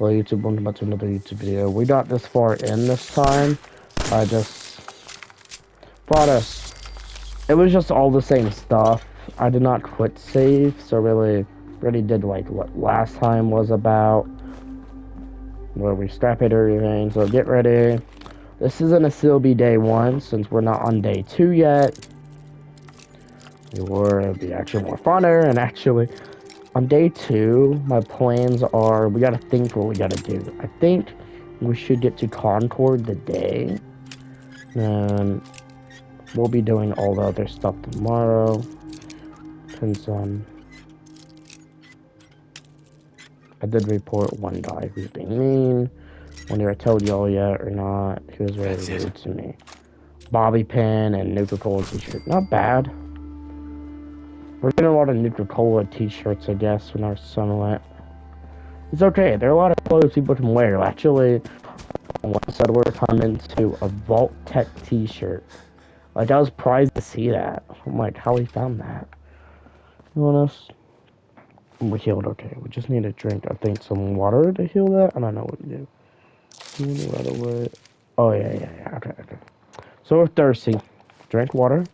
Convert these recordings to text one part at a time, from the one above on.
Well, YouTube, welcome back to another YouTube video. We got this far in this time. I just bought us. It was just all the same stuff. I did not quit save, so really did like what last time was about, where we strap it everything. So get ready. This isn't a still be day one since we're not on day two yet. It'll be actually more funner, and actually on day two, my plans are we gotta think what we gotta do. I think we should get to Concord today, and we'll be doing all the other stuff tomorrow. Depends on. I did report one guy who's being mean. Wonder I told y'all yet or not. He was very rude to me. Bobby pin and Nuka-Cola t-shirt. Not bad. We're getting a lot of Nuka-Cola t-shirts, I guess, when our son went. It's okay. There are a lot of clothes people can wear. Actually, on one side we're coming to a Vault Tech t-shirt. Like, I was surprised to see that. I'm like, how he found that? You want us? We healed okay. We just need a drink. I think some water to heal that. I don't know what to do. Right away. Oh, yeah. Okay. So we're thirsty. Drink water.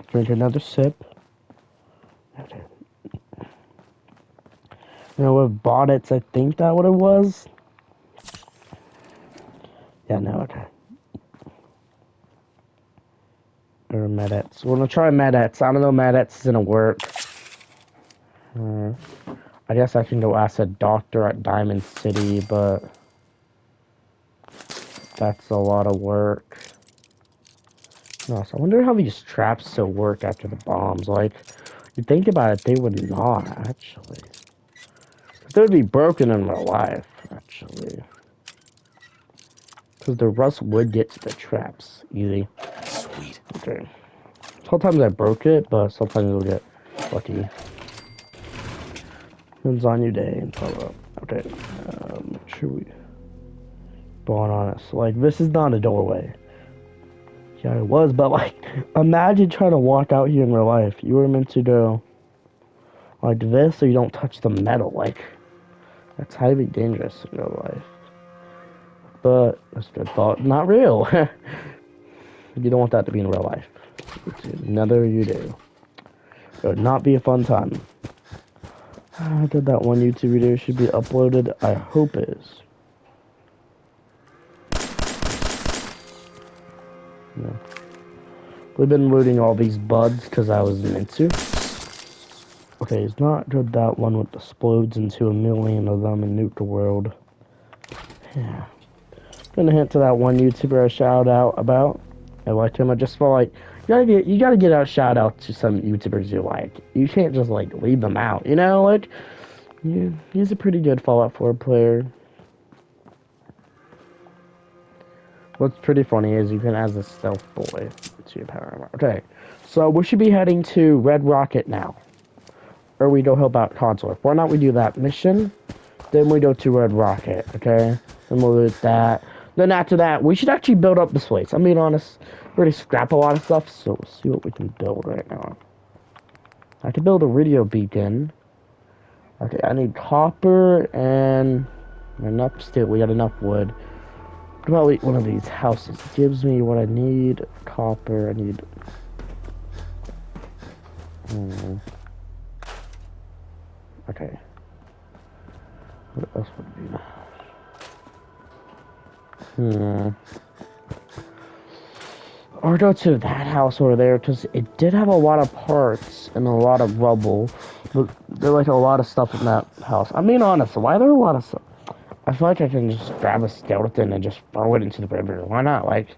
Drink another sip. Okay. You know, with Bonnets, I think that what it was. Yeah, no, okay. Or Medets. We're gonna try Medets. I don't know Medets is gonna work. I guess I can go ask a doctor at Diamond City, but that's a lot of work. No, so I wonder how these traps still work after the bombs. Like, you think about it, they would not, actually. They would be broken in real life, actually. Because the rust would get to the traps, easy. Sweet. Okay. Sometimes I broke it, but sometimes you'll get lucky. Depends on your day and follow up. Okay. Make sure we spawn on it. So, like, this is not a doorway. Yeah, it was, but, like, imagine trying to walk out here in real life. You were meant to go like this so you don't touch the metal. Like, that's highly dangerous in real life. But, that's a good thought. Not real. You don't want that to be in real life. Neither you do. It would not be a fun time. I did that one YouTube video should be uploaded. I hope it is. Yeah. We've been looting all these buds because I was meant to. Okay, it's not good that one with explodes into a million of them and nuke the world. Yeah. Gonna hint to that one YouTuber I shout out about. I liked him. I just felt like you gotta get out shout out to some YouTubers you like. You can't just like leave them out, you know? Like, yeah, he's a pretty good Fallout 4 player. What's pretty funny is you can as a stealth boy to your power armor. Okay, so we should be heading to Red Rocket now, or we go help out Consort. Why not we do that mission? Then we go to Red Rocket. Okay, then we'll do that. Then after that, we should actually build up this place. I'm being honest. We already scrap a lot of stuff, so we'll see what we can build right now. I can build a radio beacon. Okay, I need copper and enough steel. We got enough wood. What about one of these houses? It gives me what I need. Copper. I need. Okay. What else would be? Or go to that house over there because it did have a lot of parts and a lot of rubble, but there's like a lot of stuff in that house. I'm being honest. Why are there a lot of stuff? I feel like I can just grab a skeleton and just throw it into the river. Why not? Like,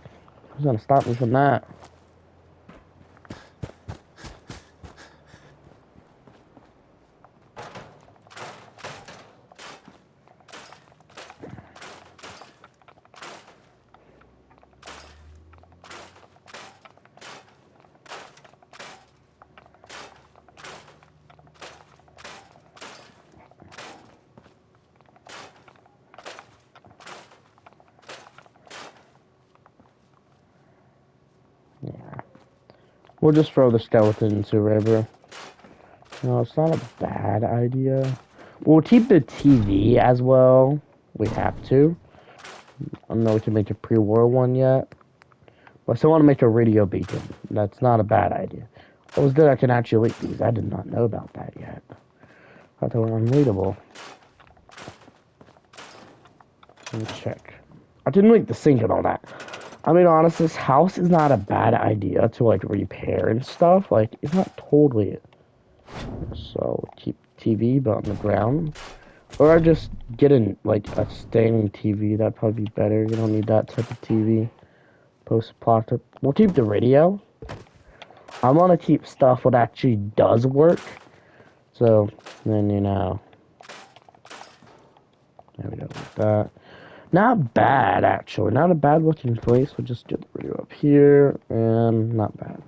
who's gonna stop me from that? Yeah. We'll just throw the skeleton into the river. No, it's not a bad idea. We'll keep the TV as well. We have to. I don't know if we can make a pre-war one yet. But I still want to make a radio beacon. That's not a bad idea. It was good I can actually leak these. I did not know about that yet. I thought they were unreadable. Let me check. I didn't leak the sink and all that. I mean, honest, this house is not a bad idea to, like, repair and stuff. Like, it's not totally it. So, keep TV, but on the ground. Or I just get like, a standing TV. That'd probably be better. You don't need that type of TV. Post-apocalyptic. We'll keep the radio. I want to keep stuff that actually does work. So, then, you know. There we go, like that. Not bad, actually. Not a bad looking place. We'll just get the radio up here. And not bad.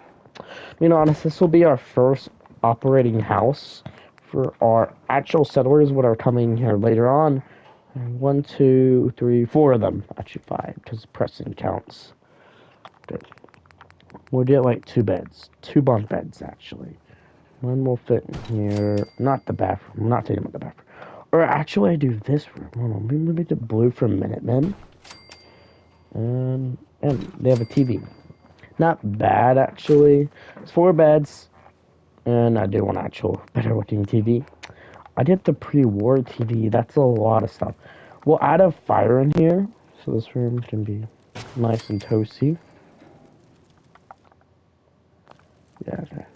You know, honest, this will be our first operating house for our actual settlers what are coming here later on. 1, 2, 3, 4 of them. Actually 5, because Preston counts. Good. We'll get like 2 beds. 2 bunk beds, actually. One will fit in here. Not the bathroom. I'm not taking about the bathroom. Or actually, I do this room. Hold on. Maybe make the blue for Minutemen. And they have a TV. Not bad, actually. It's 4 beds. And I do want actual better looking TV. I get the pre-war TV. That's a lot of stuff. We'll add a fire in here. So this room can be nice and toasty. Yeah, okay.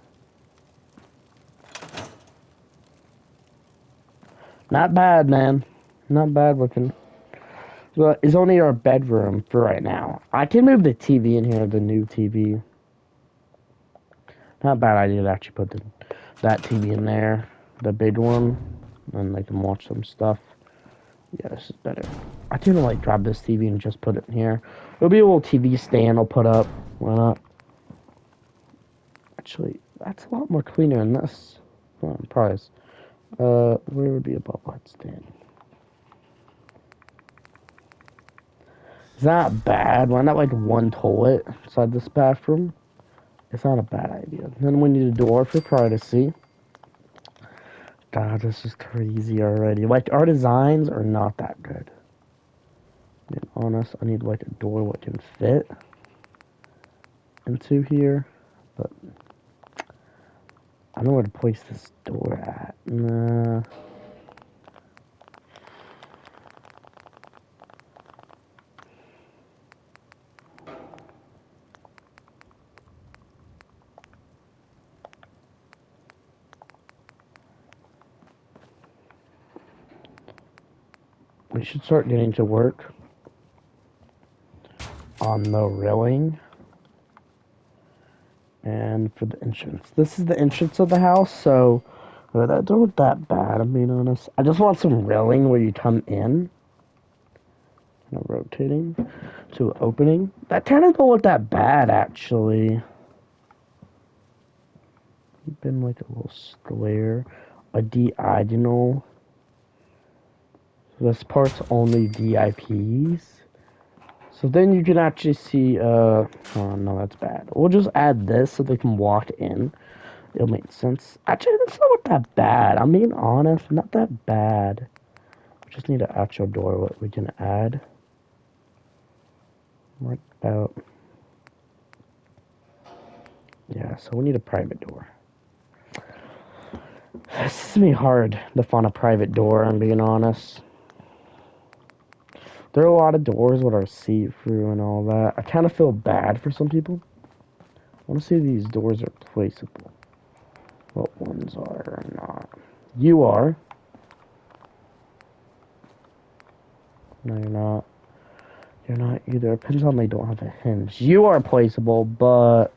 Not bad, man. Not bad looking. But it's only our bedroom for right now. I can move the TV in here, the new TV. Not a bad idea to actually put that TV in there. The big one. And they can watch some stuff. Yeah, this is better. I can like grab this TV and just put it in here. It'll be a little TV stand I'll put up. Why not? Actually, that's a lot more cleaner than this. Prize. Where would be a bubble light stand? It's not bad. Why not like one toilet inside this bathroom? It's not a bad idea. Then we need a door for privacy. God, this is crazy already. Like, our designs are not that good. Being honest, I need like a door that can fit into here. But I don't know where to place this door at. Nah. We should start getting to work on the railing. And for the entrance. This is the entrance of the house, so that don't look that bad, I'm being honest. I just want some railing where you come in. Rotating to an opening. That kind of don't look that bad, actually. Been like a little square. A diagonal. So this part's only DIPs. So then you can actually see, oh no, that's bad. We'll just add this so they can walk in. It'll make sense. Actually, that's not that bad. I'm being honest, not that bad. We just need an actual door what we can add. What about... Yeah, so we need a private door. This is gonna be hard to find a private door, I'm being honest. There are a lot of doors that are see-through and all that. I kind of feel bad for some people. I want to see if these doors are placeable. What ones are or not. You are. No, you're not. You're not either. It depends on they don't have a hinge. You are placeable, but...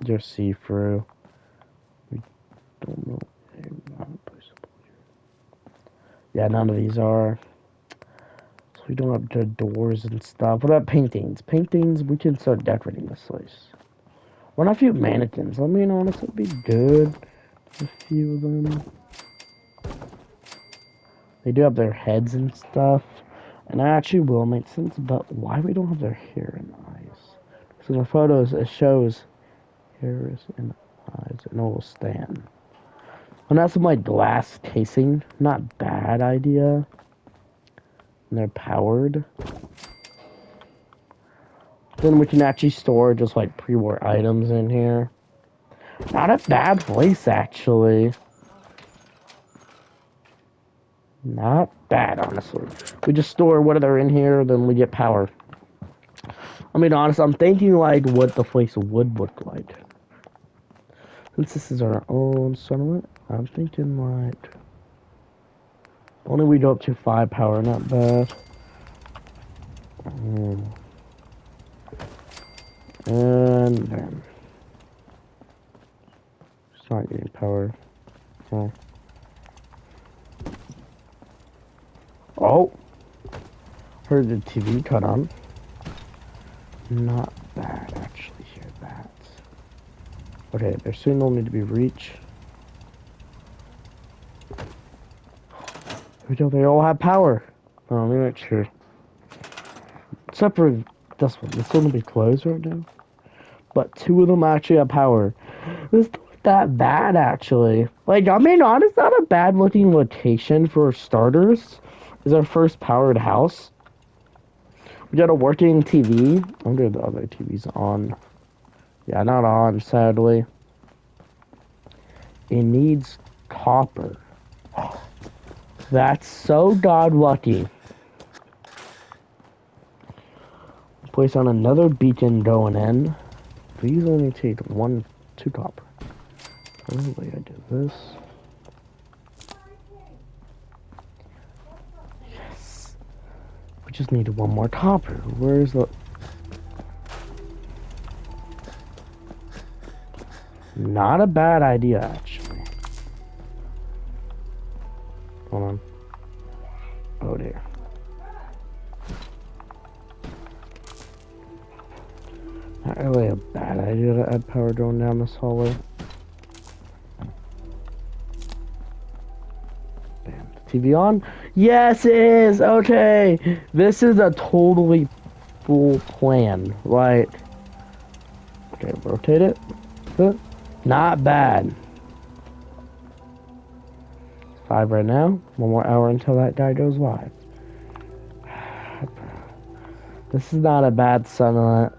You're see-through. We don't know. They're not placeable here. Yeah, none of these are. So we don't have good doors and stuff. What about paintings? Paintings, we can start decorating this place. What about a few mannequins? I mean, honestly, it'd be good. A few of them. They do have their heads and stuff. And that actually will make sense, but why we don't have their hair and eyes? So in the photos, it shows hair and It's an old stand. And that's some like glass casing. Not bad idea. And they're powered. Then we can actually store just like pre-war items in here. Not a bad place actually. Not bad, honestly. We just store what are in here, then we get power. I mean, honestly, I'm thinking like what the place would look like. Since this is our own settlement, I'm thinking like only we go up to 5 power, not bad. And then it's not getting power. Oh. Oh, heard the TV cut on. Not bad, actually. Hear that. Okay, their signal need to be reached. They all have power. Oh, let me make sure. Except for this one. This one will be closed right now. But 2 of them actually have power. It's not that bad, actually. Like, I mean, honestly, not a bad looking location for starters. It's our first powered house. We got a working TV. I wonder if the other TV's on. Yeah, not on, sadly. It needs copper. That's so god lucky. Place on another beacon going in. These only take 2 copper. Oh, wait, I did this. Yes. We just need 1 more copper. Where's the... Not a bad idea, actually. Hold on. Oh, dear. Not really a bad idea to add power going down this hallway. Bam. TV on? Yes, it is! Okay! This is a totally full plan. Right. Okay, rotate it. Good. Not bad. 5 right now. 1 more hour until that guy goes live. This is not a bad settlement.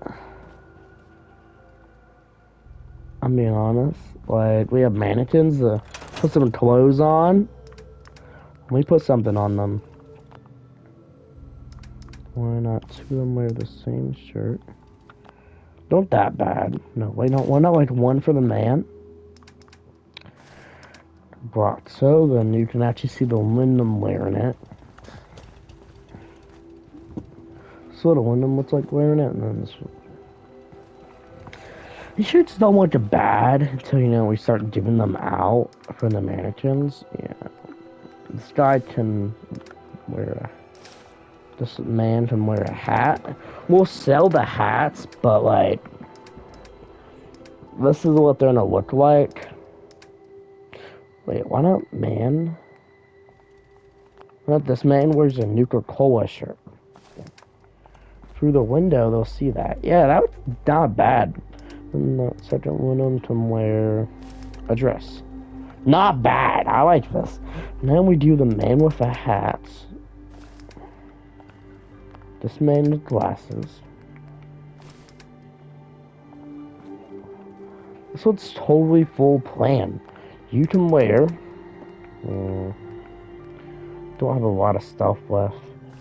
I'm being honest. Like, we have mannequins to put some clothes on. Let me put something on them. Why not 2 of them wear the same shirt? Don't that bad. No, wait, no, why not like 1 for the man? Brought so, then you can actually see the Wyndham wearing it. So the Wyndham looks like wearing it, and then this one. These shirts don't look bad until, you know, we start giving them out for the mannequins. Yeah. This guy can wear this man can wear a hat. We'll sell the hats, but like, this is what they're gonna look like. Wait, why not man? Why not this man wears a Nuka-Cola shirt? Through the window, they'll see that. Yeah, that was not bad. And the second one can wear a dress. Not bad. I like this. And then we do the man with the hats. This man with glasses. This one's totally full plan. You can wear. Don't have a lot of stuff left.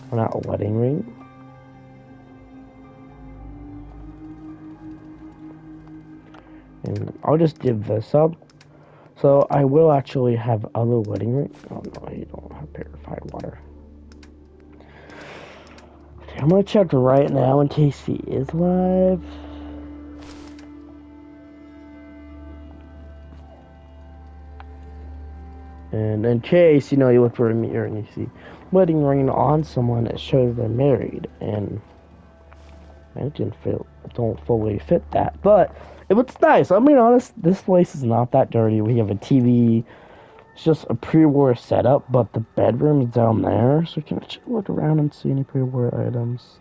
Why not a wedding ring? And I'll just give this up. So I will actually have other wedding rings. Oh no, you don't have purified water. Okay, I'm gonna check right now in case he is live. And in case, you know, you look for a mirror and you see wedding ring on someone, it shows they're married. And I don't fully fit that. But it looks nice. I mean, honest, this place is not that dirty. We have a TV. It's just a pre-war setup, but the bedroom is down there. So you can actually look around and see any pre-war items.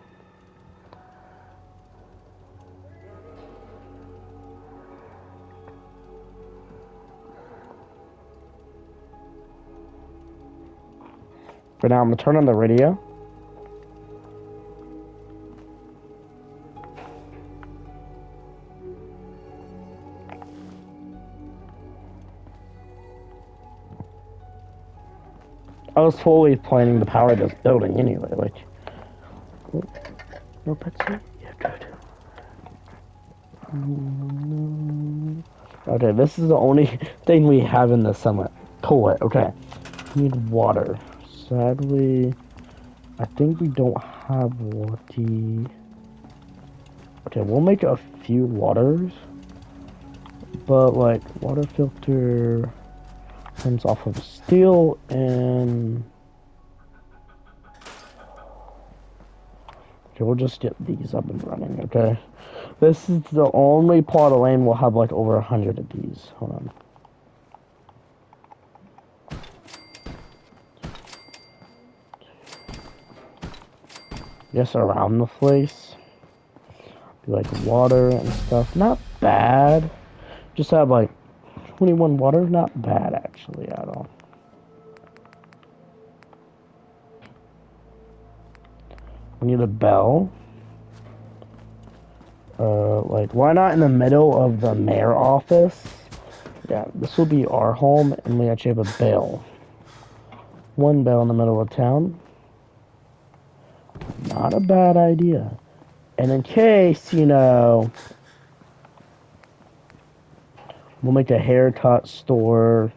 For now, I'm gonna turn on the radio. I was fully planning to power this building anyway, like... Oh, no pets here? Yeah, good. Okay, this is the only thing we have in the summit. Toilet, okay. We need water. Sadly, I think we don't have water. Okay, we'll make a few waters. But, like, water filter comes off of steel and... Okay, we'll just get these up and running, okay? This is the only part of land we'll have, like, over 100 of these. Hold on. Yes, around the place. Like water and stuff. Not bad. Just have like 21 water. Not bad actually at all. We need a bell. Like why not in the middle of the mayor office? Yeah, this will be our home and we actually have a bell. One bell in the middle of town. Not a bad idea. And in case, you know, we'll make a haircut store.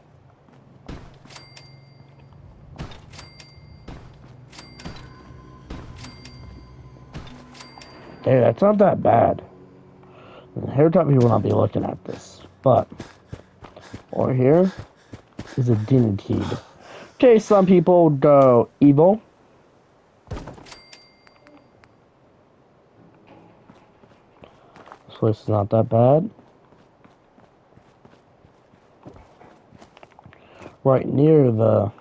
Hey, that's not that bad. The haircut people will not be looking at this. But, or here is a din teed. Okay, some people go evil. This place is not that bad. Right near the...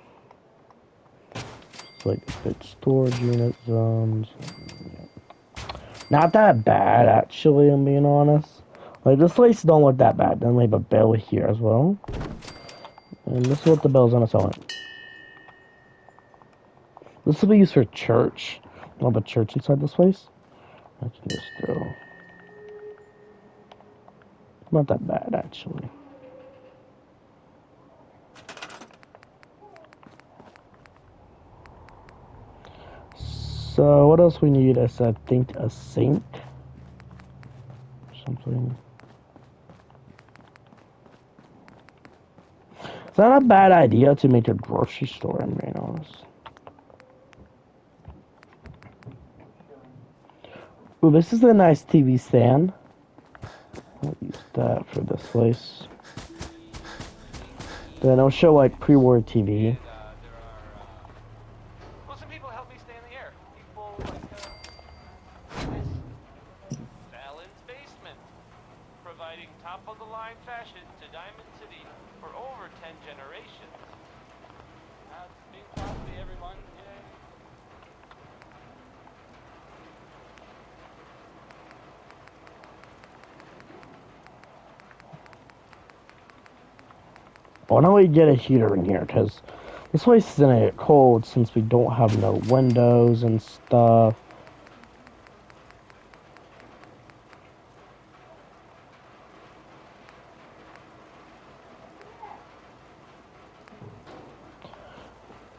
It's like fit storage unit zones. Not that bad, actually, I'm being honest. Like, this place don't look that bad. Then we have a bell here as well. And this is what the bell's on its own. This will be used for church. We'll have a church inside this place. I can just go... Not that bad, actually. So, what else we need is, I think, a sink. Something. It's not a bad idea to make a grocery store, I'm being honest. Ooh, this is a nice TV stand. I'll use that for this place. Then I'll show like pre-war TV. Well, some people help me stay in the air. People like Fallon's Basement, providing top-of-the-line fashion to Diamond City for over 10 generations. Big coffee, everyone. Yay. Why don't we get a heater in here? Because this place is gonna get cold since we don't have no windows and stuff.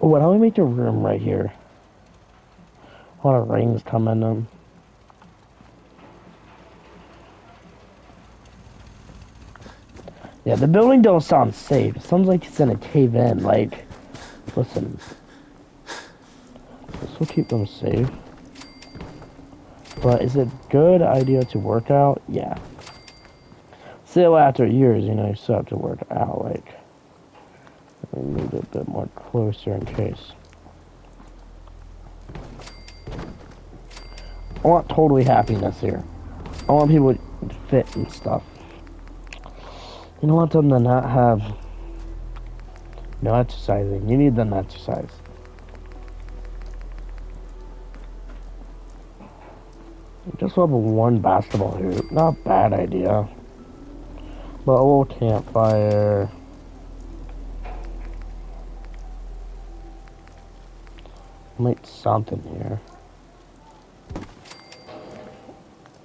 Oh, why don't we make a room right here? A lot of rain's coming in. Yeah, the building don't sound safe. It sounds like it's gonna cave in. Like, listen. This will keep them safe. But is it a good idea to work out? Yeah. Still after years, you know, you still have to work out. Like, we move it a bit more closer in case. I want totally happiness here. I want people to fit and stuff. You don't want them to not have no exercising. You need them to exercise. Just have one basketball hoop. Not a bad idea. But a little campfire. Might something here.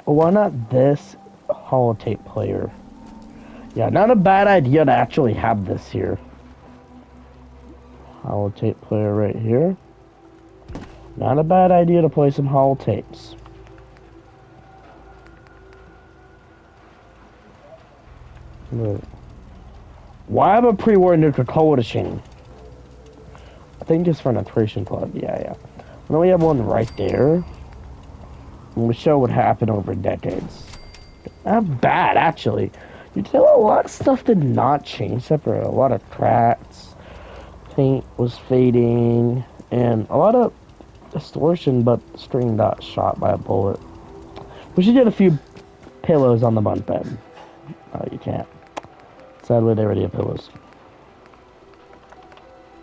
Well, why not this holotape player? Yeah, not a bad idea to actually have this here. Holotape player right here. Not a bad idea to play some holotapes. Look. Why have a pre-war nuclear coalition? I think it's for an attrition plug. Yeah. And then we have one right there. And we show what happened over decades. Not bad, actually. You tell a lot of stuff did not change, except for a lot of cracks. Paint was fading, and a lot of distortion, but the string got shot by a bullet. We should get a few pillows on the bunk bed. Oh, you can't. Sadly, they already have pillows.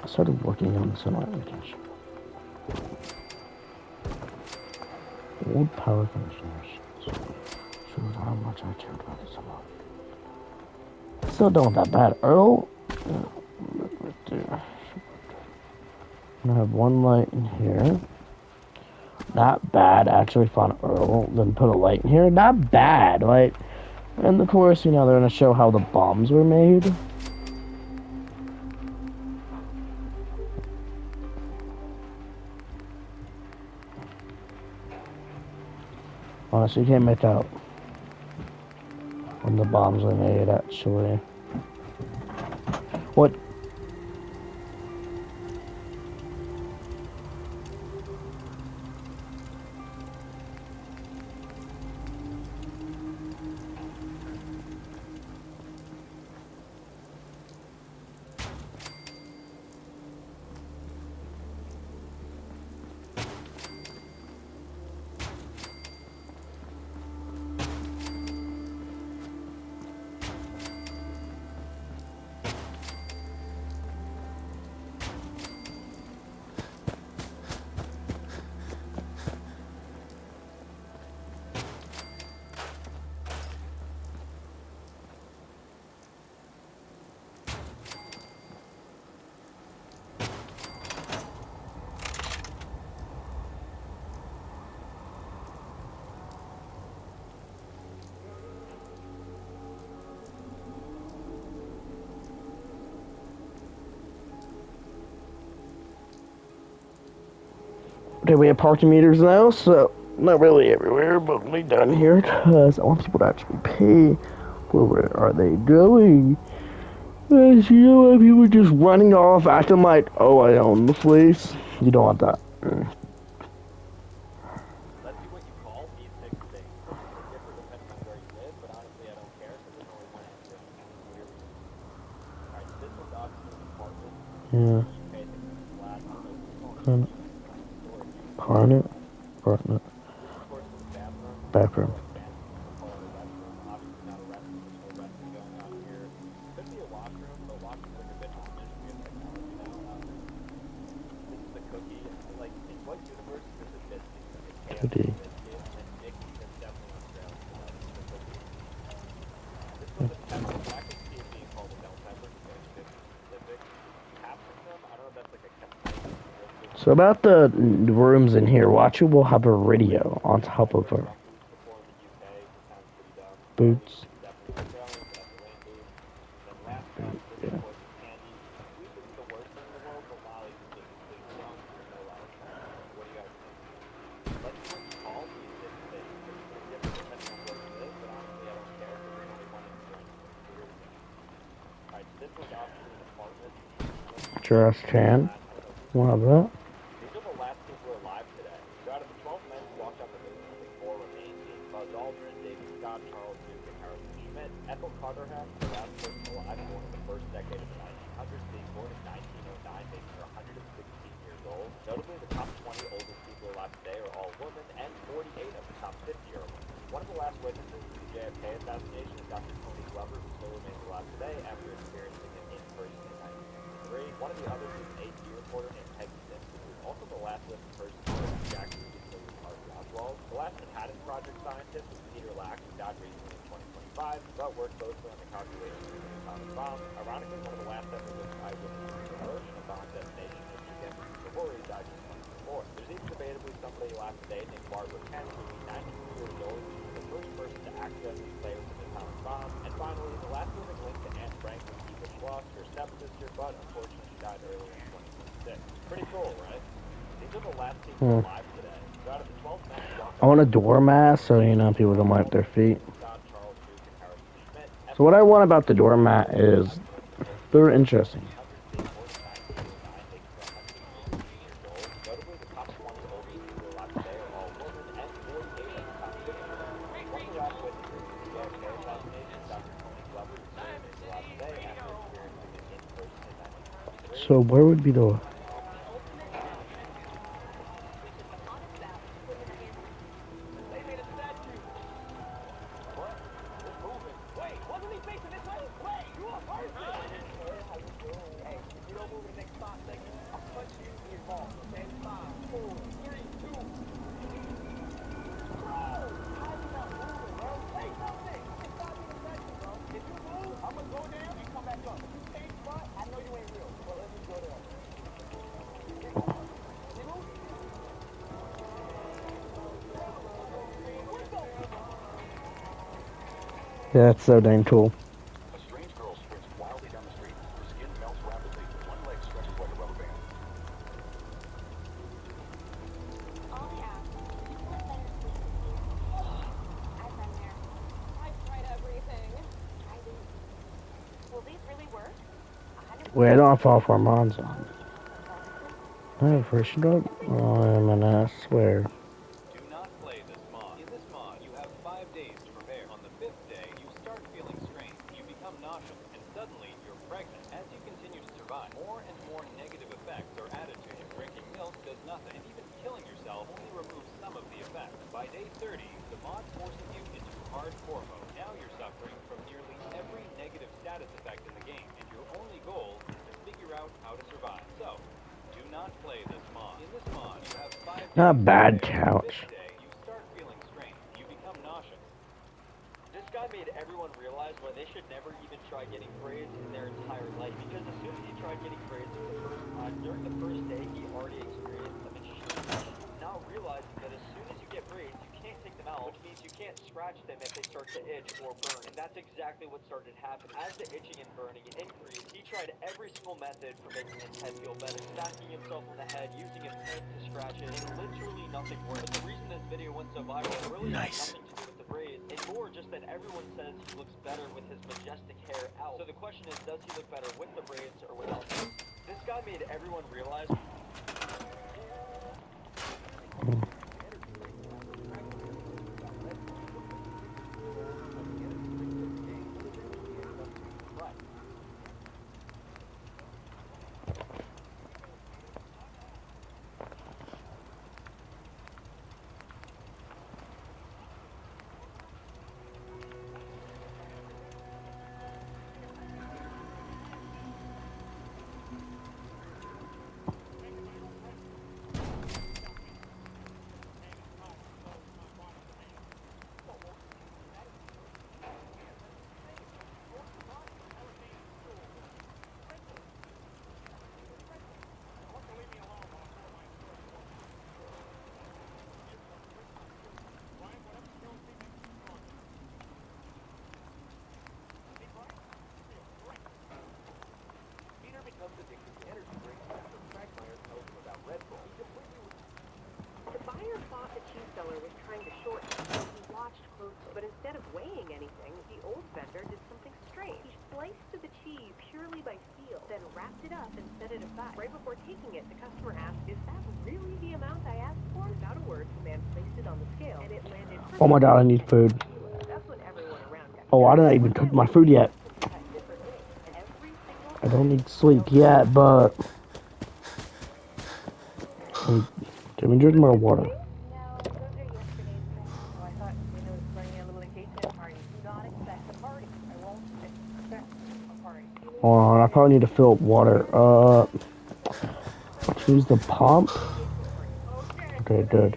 I started working on this in my application. Old power commissioners. Shows how much I cared about this a lot. Still don't that bad. Earl? Right there. I'm gonna have one light in here. Not bad. Actually found Earl. Then put a light in here. Not bad. Like, and of course, you know, they're gonna show how the bombs were made. Honestly, you can't make out when the bombs were made, actually. What? Okay, we have parking meters now, so not really everywhere, but we done here because I want people to actually pay. Where are they going? As you know, people just running off, acting like, oh, I own the place. You don't want that. Let's see what you call these 6 things. This is gonna differ depending on where you live, but honestly, I don't care because there's only one answer. So here we go. All right, so this one's obviously an apartment. Yeah. In the UK, I think it's a flat. I don't know if it's called Kind of. storage unit. Carnet. Apartment. This, of course, is a bathroom. Backroom. Like fancy people call it a restroom. Obviously not a restroom. There's no resting going on here. Could be a washroom, but washrooms like a bit Amish. We have technology now. This is the cookie. Like, in what universe is this a biscuit? It's KFC Cookie. biscuit, and Mickey is definitely Australian, so that's the cookie. This one's a pepper, but I could see it being called a bell pepper, just going to be specific. Capsicum, I don't know if that's like a capsicum. So about the rooms in here, watch it will have a radio on top of her. Before in the UK, which sounds pretty dumb. Boots. Definitely Australian, but that's a land booth. And then last one, this Yeah. of course is candy. Sweet isn't the worst thing in the world, but lollies is just completely wrong. There's no lollies. What do you guys think? Let's see what you call these 6 things. This is gonna differ depending on where you live, but honestly I don't care because there's only one answer anyway. So here we go. Alright, so this one's obviously an apartment. Trash can. I don't know who's We'll have that. These are the last people alive today. So out of the 12 men who walked on the moon, only 4 remain, being Buzz Aldrin, David Scott, Charles Duke, and Harrison Schmitt. Ethel Carterhack, the last person alive, born in the first decade of the 1900s, being born in 1909, making her 116 years old. Notably, the top 20 oldest people alive today are all women, and 48 of the top 50 are women. One of the last witnesses to the JFK assassination is Dr. Tony Glover, who still remains alive today after experiencing it in person in 1963. One of the others is an AP reporter named Peggy Simpson, who is also the last living person to work with Jack Ruby and Harvey Oswald. The last Manhattan Project scientist was Peter Lack, who died recently in 2025, but worked closely on the calculations of the atomic bomb. Ironically, one of the last ever living eyewitnesses to Hiroshima bomb detonation is Shigeru Sugihori, who died in 2024. even debatably somebody last day named Barbara Kent, who would be 93 years old. She was the first person to accidentally play with an atomic bomb. And finally, the last living link to Anne Frank was Eva Schloss, her stepsister, but unfortunately she died early in 2026. Pretty cool, right? These are the last people alive today. So out of the 12 men who walked I want a doormat so people don't wipe their feet. Scott, Charles Duke, and Harrison Schmidt. So what I want about the doormat is they're interesting. 100 being more than 1989, making them 116 years old. Notably, the top 20 oldest people alive today are all women, and 48 of the top 50 are men. One of the last witnesses to the JFK assassination, Dr. Tony Glover, who sadly is alive today after experiencing it in person in 1963. So where would be the... They made a statue. What? It's moving. Wait, wasn't he facing this way? Wait, you a person? Hey, you don't move to the next 5 seconds, I'll punch you in your balls. Okay? 5, 4, 3, 2. Bro, how you not moving, bro? Say something. It's not me a second, bro. If you move, I'm gonna go down and come back up. If you change spot, I know you ain't real. But let me go down. Yeah, that's so dang cool. A strange girl sprints wildly down the street. Her skin melts rapidly. One leg stretches like a rubber band. All I ask is you put better sleep with you. I've been there. I've tried everything. I didn't. Will these really work? 100%. Wait, I don't fall for Armand's on. Well, I first drug? Oh, I'm an ass, swear. Do not play this mod. In this mod, you have 5 days to prepare. On the 5th day, you start feeling strained. You become nauseous, and suddenly you're pregnant. As you continue to survive, more and more negative effects are added to you. Drinking milk does nothing, and even killing yourself only removes some of the effects. By day 30, the mod forces you into hardcore mode. Now you're suffering from nearly every negative status effect in the game, and your only goal is to figure out how to survive. So, do not play this mod. In this mod, you have 5 days. Not bad to couch. Fifth day, you start feeling strained. You become nauseous. This guy made everyone realize why they should never even try getting braids in their entire life. Because as soon as he tried getting braids for the first time, during the first day, he already experienced them extreme pain. Not realizing that as soon as you get braids, you can't take them out, which means you can't scratch them if they start to itch or burn. And that's exactly what started happening. As the itching and burning increased, he tried every single method for making his head feel better. Smacking himself on the head, using a pin to scratch it, and literally nothing worked. But the reason this video went so viral really has nothing to do with the braids, and more just that everyone says he looks better with his majestic hair out. So the question is, does he look better with the braids or without them? This guy made everyone realize... The buyer thought the cheese seller was trying to shorten it, so he watched closely. But instead of weighing anything, the old vendor did something strange. He sliced the cheese purely by feel, then wrapped it up and set it aside. Right before taking it, the customer asked, "Is that really the amount I asked for?" Without a word, the man placed it on the scale, and it landed Oh my god, I need food. That's when everyone around got Oh, I didn't even cook my food yet. I don't need sleep yet, but... Can we drink more water? no, those are yesterday's drinks. Oh, I thought when it was running a little engagement party. Do not expect a party. I won't expect a party. Hold on, I probably need to fill up water. Choose the pump. Okay, good.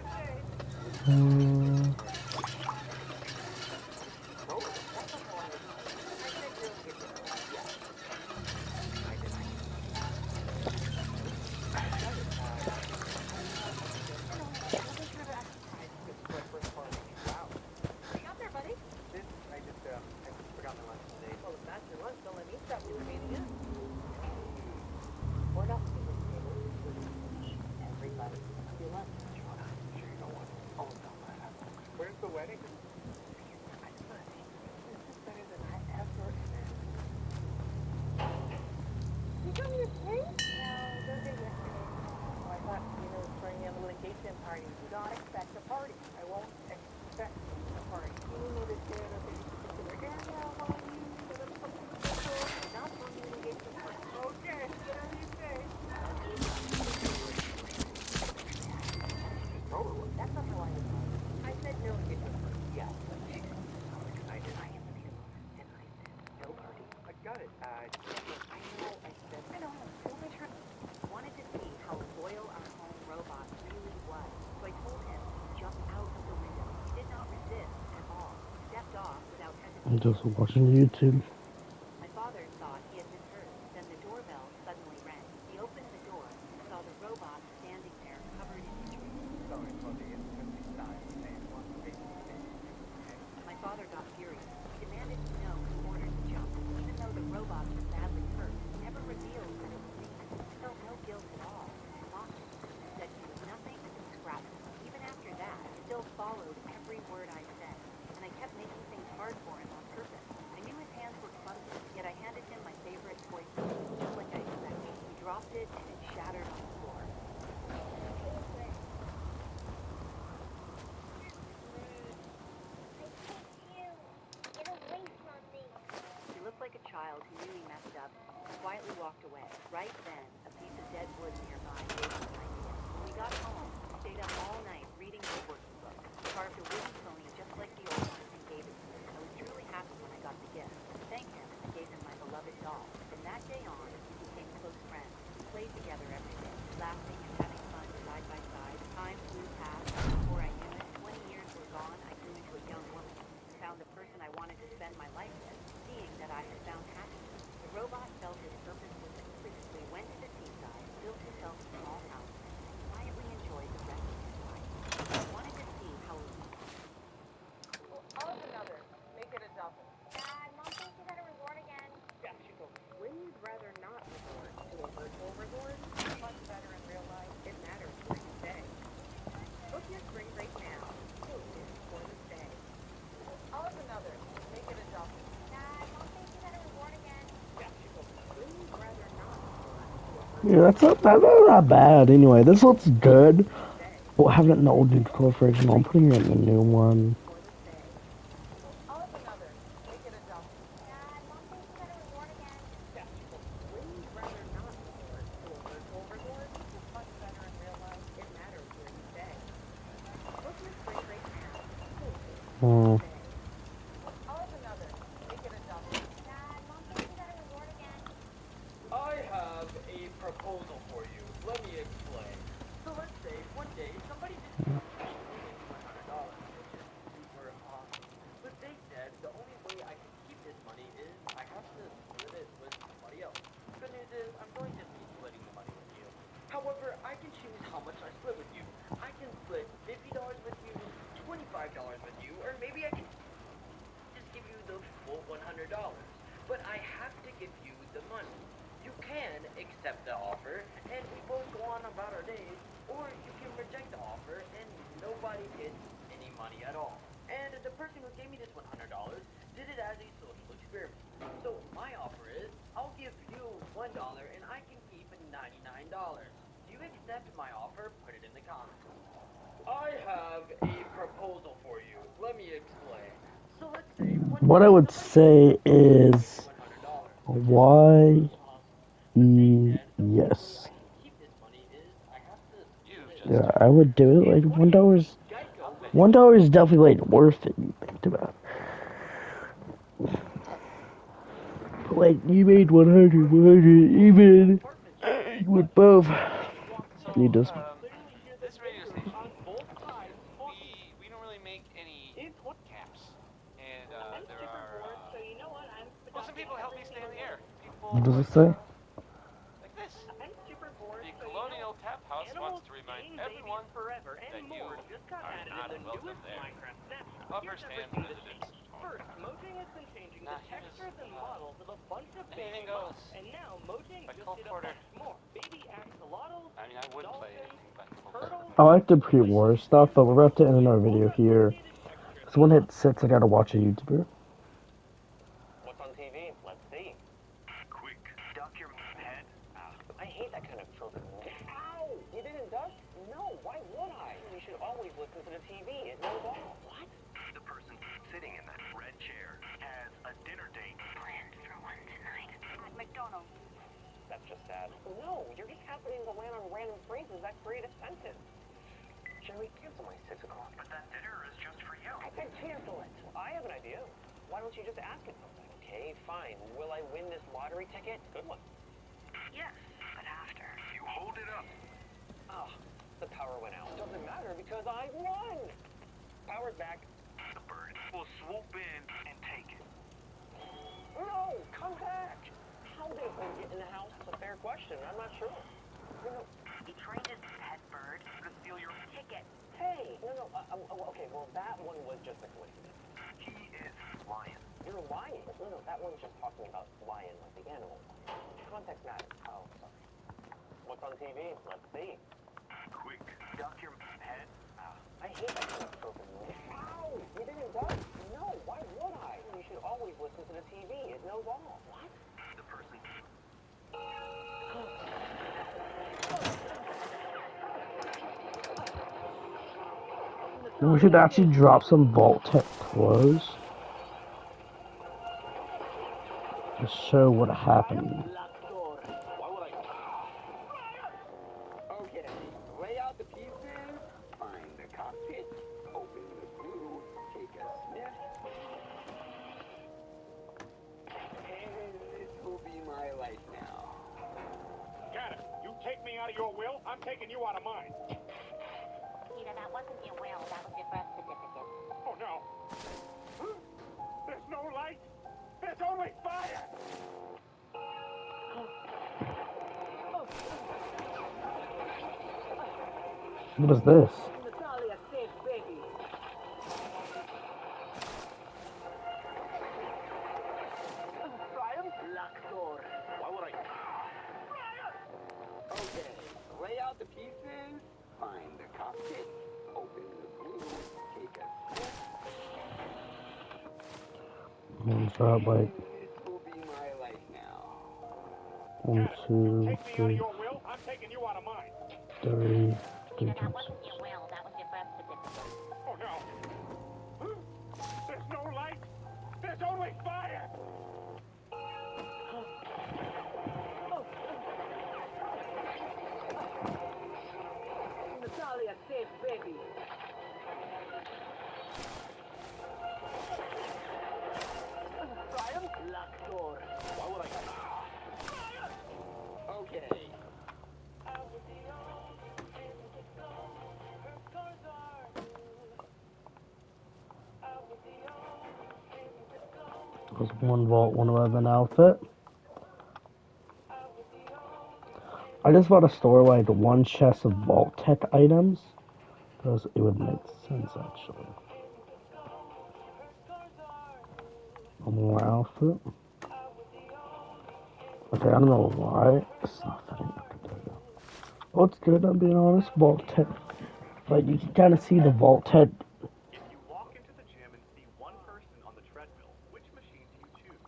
from your place? No, those are yesterday's. Oh, I thought Tina was throwing me a little engagement party. Do not expect a party. I won't expect a party. You notice there that there's a particular area I want to use so that something special. I'm not throwing you an engagement party. Okay, whatever you say. That's not how I define it. I said no engagement party. Yeah, but she sounds excited. I am the peanut butter, and I said no party. I got it. I know. I said I know. It was my turn. Wanted to see how loyal our home robot really was, so I told him to jump out of the window. He did not resist at all. Stepped off without I'm hesitation. just watching YouTube. My father thought he had misheard. Then the doorbell suddenly rang. He opened the door and saw the robot standing there, covered in injuries. Sorry for the inconvenience. My father got furious. He demanded to know who ordered the jump. Even though the robots were badly hurt, he never revealed that it was me. I felt no guilt at all. I mocked him and said he was nothing but scrap. Even after that, I still followed every word I said, and I kept making things hard for him on purpose. I knew his hands were clumsy, yet I handed him my favorite toy toy, just like I expected. He dropped it and it shattered on the floor. He looked like a child who knew he messed up and quietly walked away. Right then, a piece of dead wood nearby gave me an idea. When we got home, I stayed up all night reading the working book. I carved a wooden pony just like the old one and gave it to him. I was truly happy when I got the gift. To thank him, I gave him my beloved doll. From that day on, we became close friends. We played together every day, laughing and having fun side by side. Time flew past, and before I knew it, 20 years were gone. I grew into a young woman and found the person I wanted to spend my life with. Seeing that I had found happiness, the robot felt his purpose was complete. So he went to the seaside, built himself a small house, and quietly enjoyed the rest of his life. I wanted to see how it would. I'll have another. Make it a double. Dad, Mom thinks you gotta resort again. Yeah, she goes. Wouldn't you rather not resort to a virtual resort? It's much better in real life. It matters where you stay. Book your spring break now. Quoted for the stay. I'll have another. Make it a double. Dad, Mom thinks you gotta resort again. Yeah, she goes. Wouldn't you rather not resort to a Yeah, that's not bad. Anyway, this looks good. stay? Well, having it in the old control fridge, and I'm putting it in the new one. For the stay. I'll have another. Make it a double. Dad, Mom thinks you gotta resort again. Yeah, she goes. Wouldn't you rather not resort to a virtual resort? It's much better in real life. It matters where you stay. Book your spring break now. Quoted for the Hmm. stay. I'll have another. Make it a double. Dad, Mom thinks you gotta resort again. I have a proposal for you. Let me explain. So let's say one day somebody just $100, which is super awesome. But they said the only way I can keep this money is I have to split it with somebody else. Good news is I'm going to be splitting the money with you. However, I can choose how much I split with you. I can split $50 with you, $25 with you, or maybe I can just give you the full $100. But I have to give you the money. You can accept the offer, and we both go on about our days, or you can reject the offer, and nobody gets any money at all. And the person who gave me this $100 did it as a social experiment. So my offer is, I'll give you $1 and I can keep $99. Do you accept my offer? Put it in the comments. I have a proposal for you. Let me explain. So let's say What I would say is $100. Y They E said the only way yes. I can keep this money is I have to You've split it. just Yeah, turned I would do it. Like $1. Geico will $1 is definitely like worth it. You think about it. Like you made 100, 100, even you would both So, need this. this radio station, we don't really make any caps, and there are well, some people help me stay in the air. People What does it like say? like this. I'm super bored, The so you know Colonial Tap House wants animals, to remind game everyone babies forever, and that you more just got are added in not the welcome newest there. Minecraft snapshot. Upper Here's stands everything that's residents changed. only. First, Mojang has been changing Now the here's textures and models of a bunch of anything baby goes. mobs, and now Mojang By just Cole did a Porter. bunch more. Baby axolotls, I mean, I would play dolphins, anything by Cole Porter. turtles, I like the and pre-war delicious stuff, but snails. we're about to end Yeah, our all video got here. updated textures. So when it sits, I gotta watch a YouTuber. What's on TV? Let's see. Quick, duck your head I hate that kind of trophy. Ow! You didn't duck? No, why would I? You should always listen to the TV. It knows all. What? The person sitting in that red chair has a dinner date Planned for one tonight at McDonald's. That's just sad. No, you're just happening to land on random phrases that create a sentence. Should we cancel my 6 o'clock? but that dinner is just for you. I said cancel it. I have an idea. Why don't you just ask it something? Okay, fine. Will I win this lottery ticket? Good one. Yes, but after. You hold it up. Ah, the power went out. Doesn't matter because I won. Power's back. The bird will swoop in and take it. No, come back. How did it get in the house? It's a fair question. I'm not sure. No. He trained his pet bird To steal your... ticket. Hey, no. Okay, well, that one was just a coincidence. He is lying. You're lying. No, that one's just talking about lion, like the animal. Context matters. Oh, sorry. What's on TV? Let's see. Quick, duck your head. I hate that kind of broken rule. Ow! You didn't duck? No, why would I? You should always listen to the TV. It knows all. What? The person... We should actually drop some Vault Tech clothes to show what happened. Why would I? Okay, lay out the pieces, find the cockpit, open the glue, take a sniff. And this will be my life now. Got it. You take me out of your will, I'm taking you out of mine. Peter, that wasn't your will. That was your birth certificate. Oh, no. There's no light. There's only fire. What is this? Natalia saved baby. Triumph locked door. Why would I... Okay, lay out the pieces, find the cockpit, open the glue, take a sniff. One shot, like This will be my life now. 1, 2, Take me out of 3, your will, I'm taking you out of mine. 3, Peter, 3 that wasn't your will. That was your birth certificate. Oh, no. There's no light. There's only fire. Natalia saved baby. Triumph locked door. Why would I... Okay. was one Vault 111 outfit. I just bought a store like one chest of Vault Tech items because it would make sense actually. One more outfit. Okay, I don't know why it's not fitting up today. Oh, it's good, I'm being honest. Vault Tech. Like, you can kind of see the Vault Tech. If you walk into the gym and see one person on the treadmill, which machine do you choose?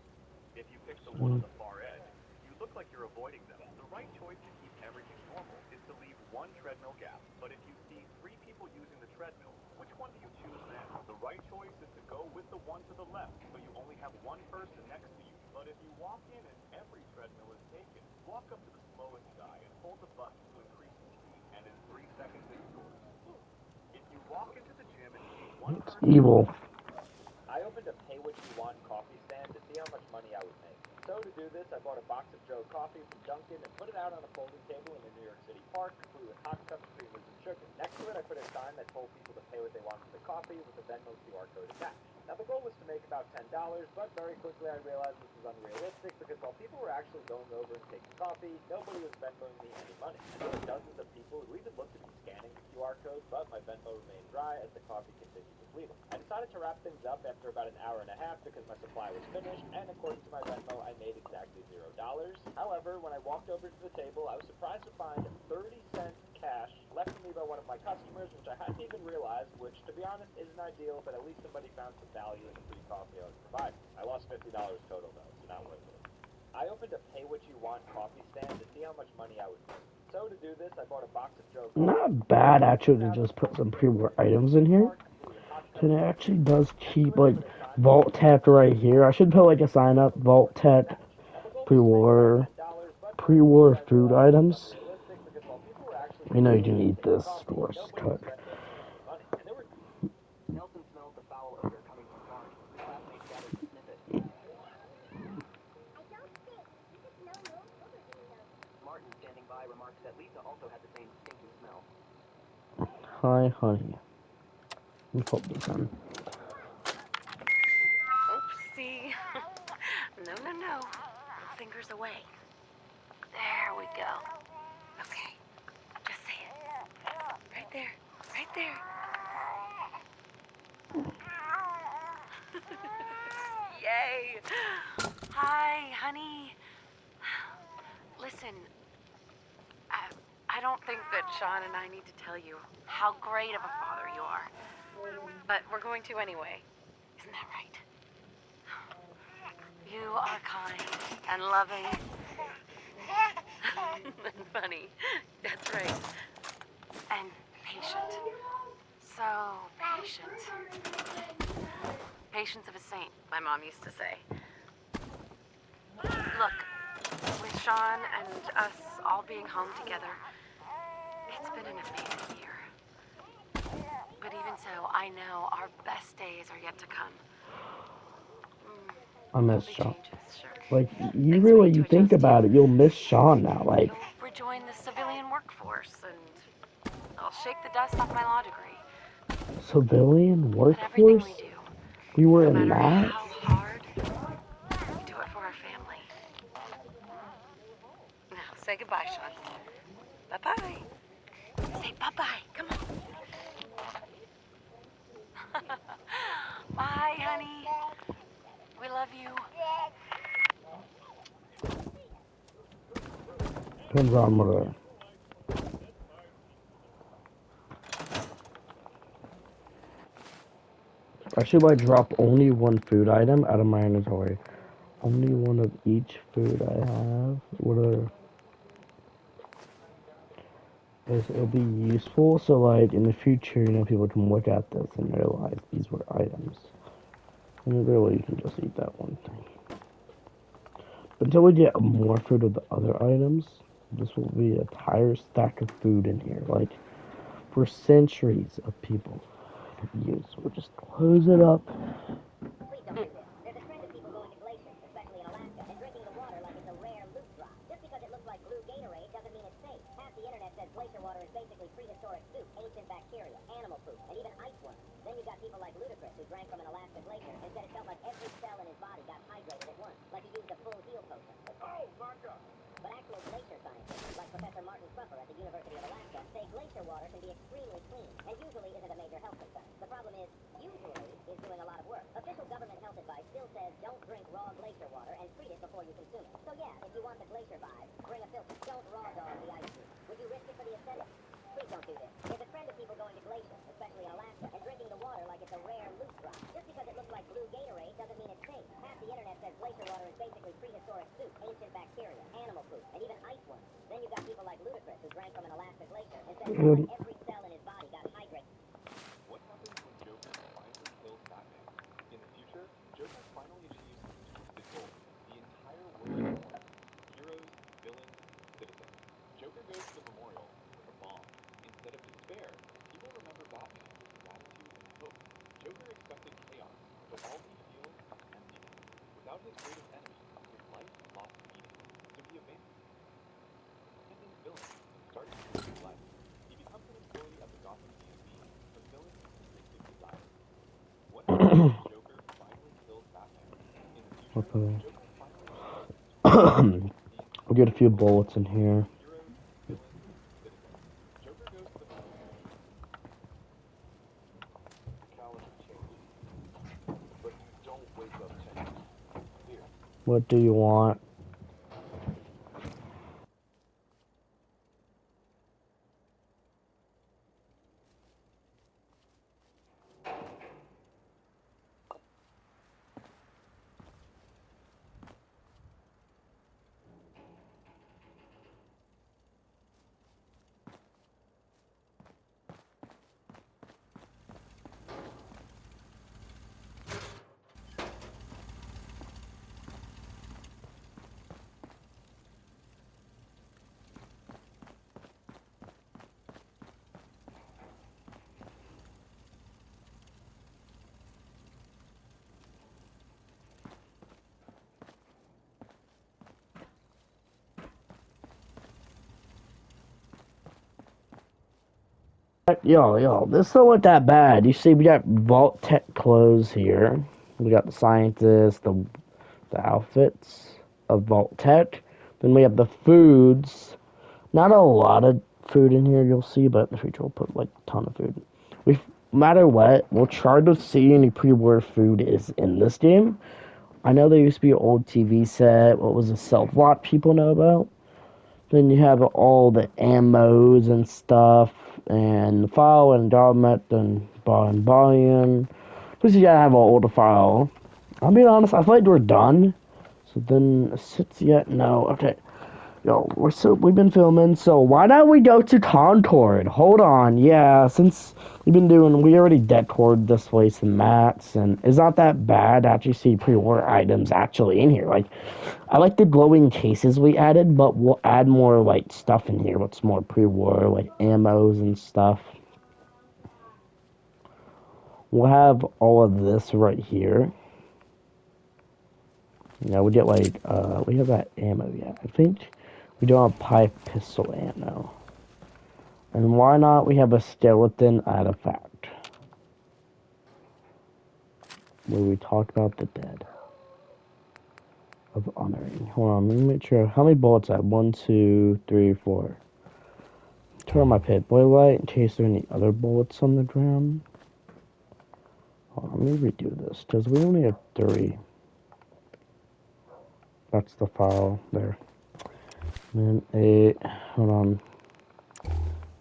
If you pick the one on the far edge, you look like you're avoiding them. The right choice to keep everything normal is to leave one treadmill gap. But if you see 3 people using the treadmill, which one do you choose then? The right choice is to go with the one to the left, so you only have one person next to you. But if you walk in and every treadmill is taken, walk up to the slowest guy and hold the button to increase the speed, and in 3 seconds it's yours. If you walk into the gym and see one It's person... evil. I opened a pay what you want coffee stand to see how much money I would make. So to do this, I bought a box of Joe coffee from Dunkin' and put it out on a folding table in a New York City park, complete with hot cups, creamers, and sugar. Next to it, I put a sign that told people to pay what they want for the coffee with the Venmo QR code attached. Now, the goal was to make about $10, but very quickly I realized this was unrealistic because while people were actually going over and taking coffee, nobody was Venmoing me any money. And there were dozens of people who even looked to be scanning the QR code, but my Venmo remained dry as the coffee continued depleting. I decided to wrap things up after about an hour and a half because my supply was finished, and according to my Venmo, I made exactly $0. However, when I walked over to the table, I was surprised to find 30 cents cash left to me by one of my customers, which I hadn't even realized, which, to be honest, isn't ideal, but at least somebody found some value in the free coffee I was providing. I lost $50 total, though, so not worth it. I opened a pay-what-you-want coffee stand to see how much money I would make. So to do this, I bought a box of Joe coffee. Not bad actually to just put some pre-war items in here. And it actually does keep like Vault Tech right here. I should put like a sign up, Vault Tech pre-war food items. You know you can eat this, of course. Cook. Nelson smelled the foul odor coming from Mark. His classmates gathered to sniff it. I don't stink. You just know no odor in your nose. Martin, standing by, remarks that Lisa also had the same stinking smell. Hi, honey. Let me put this in. Oopsie. No, no, no. Fingers away. There we go. Okay. Just say it. Right there. Right there. Yay. Hi, honey. Listen, I don't think that Sean and I need to tell you how great of a father you are. But we're going to anyway. Isn't that right? You are kind and loving and funny. That's right. And patient. So patient. Patience of a saint, my mom used to say. Look, with Sean and us all being home together, it's been an amazing year. But even so, I know our best days are yet to come. I miss Big Sean. changes, sure. Like you Things we really need you to think adjust to. about it, you'll miss Sean now. Like You'll rejoin the civilian workforce, and I'll shake the dust off my law degree. civilian But everything we workforce. do, You were no in matter that. how hard, we do it for our family. Now, say goodbye, Sean. Bye-bye. Say bye-bye. Come on. Bye, honey. We love you. Depends on whether. I should like drop only one food item out of my inventory. Only one of each food I have. It'll be useful so like in the future, you know, people can look at this and realize these were items. And really you can just eat that one thing. But until we get more food of the other items, this will be a entire stack of food in here. Like for centuries of people use. We'll just close it up. Please don't do this. There's a trend of people going to glaciers, especially in Alaska, and drinking the water like it's a rare loot drop. Just because it looks like blue Gatorade doesn't mean it's safe. Half the internet says glacier water is basically prehistoric soup, ancient bacteria, animal poop, and even ice worms. Then you got people like Ludacris who drank from an Alaska glacier and said it felt like every cell in his body got hydrated at once, like he used a full heal potion. Oh, Marco! But actual glacier scientists, like Professor Martin Crupper at the University of Alaska, say glacier water can be extremely clean, and usually isn't a major health concern. The problem is, usually is doing a lot of work. Official government health advice still says don't drink raw glacier water and treat it before you consume it. So yeah, if you want the glacier vibe, bring a filter. Don't raw dog the ice cube. Would you risk it for the aesthetic? Please don't do this. There's a trend of people going to glaciers, especially in Alaska, and drinking the water like it's a rare loot drop. Just because it looks like blue Gatorade doesn't mean it's safe. Half the internet says glacier water is basically prehistoric soup, ancient bacteria, animal poop, and even ice worms. Then you got people like Ludacris who drank from an Alaska glacier and said it felt like every cell in his body got hydrated. What happens when Joker finally kills Batman? In the future, Joker finally achieves his twisted goal. The entire world is one. Heroes, villains, citizens. Joker goes to the memorial with a bomb. Instead of despair, people remember Batman with gratitude and hope. Joker expected chaos, but all he feels is emptiness. Without his greatest enemy, his life lost meaning. So he abandons it. Abandons villains and starts his new life. He becomes an employee at the Gotham DMV, fulfilling his vindictive desire. What happens when Joker finally kills Batman? In the future, Okay. Joker finally achieves his twisted goal. The I'll get a entire few world is bullets in one. here. Heroes, villains, citizens. Joker goes to the Calendar changes. But you don't wake up 10 years. Here, What do you want? Yo, this don't look that bad. You see, we got Vault Tech clothes here. We got the scientists, the outfits of Vault Tech. Then we have the foods. Not a lot of food in here, you'll see, but in the future we'll put like a ton of food. We, no matter what, we'll try to see any pre-war food is in this game. I know there used to be an old TV set. What was a self lot people know about? Then you have all the ammos and stuff, and the file and document and volume. Plus you gotta have all the file. I'll be honest, I feel like we're done. So then sits yet? No. Okay. Yo, we've been filming, so why don't we go to Concord? Hold on, yeah, since we already decored this place and mats, and it's not that bad to actually see pre-war items actually in here. Like, I like the glowing cases we added, but we'll add more, like, stuff in here, what's more pre-war, like ammos and stuff. We'll have all of this right here. Yeah, we get, like, we have that ammo yet. I think we don't have pipe pistol ammo. And why not we have a skeleton artifact? Where we talk about the dead. Of honoring. Hold on, let me make sure. How many bullets I have? 1, 2, 3, 4. Turn on my pit boy light in case there are any other bullets on the ground. Hold on, let me redo this, because we only have 3. That's the file there. And then 8. Hold on.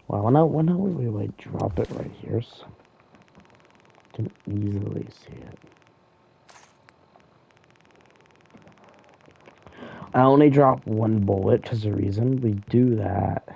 Wow, why not we like drop it right here so I can easily see it. I only drop 1 bullet because the reason we do that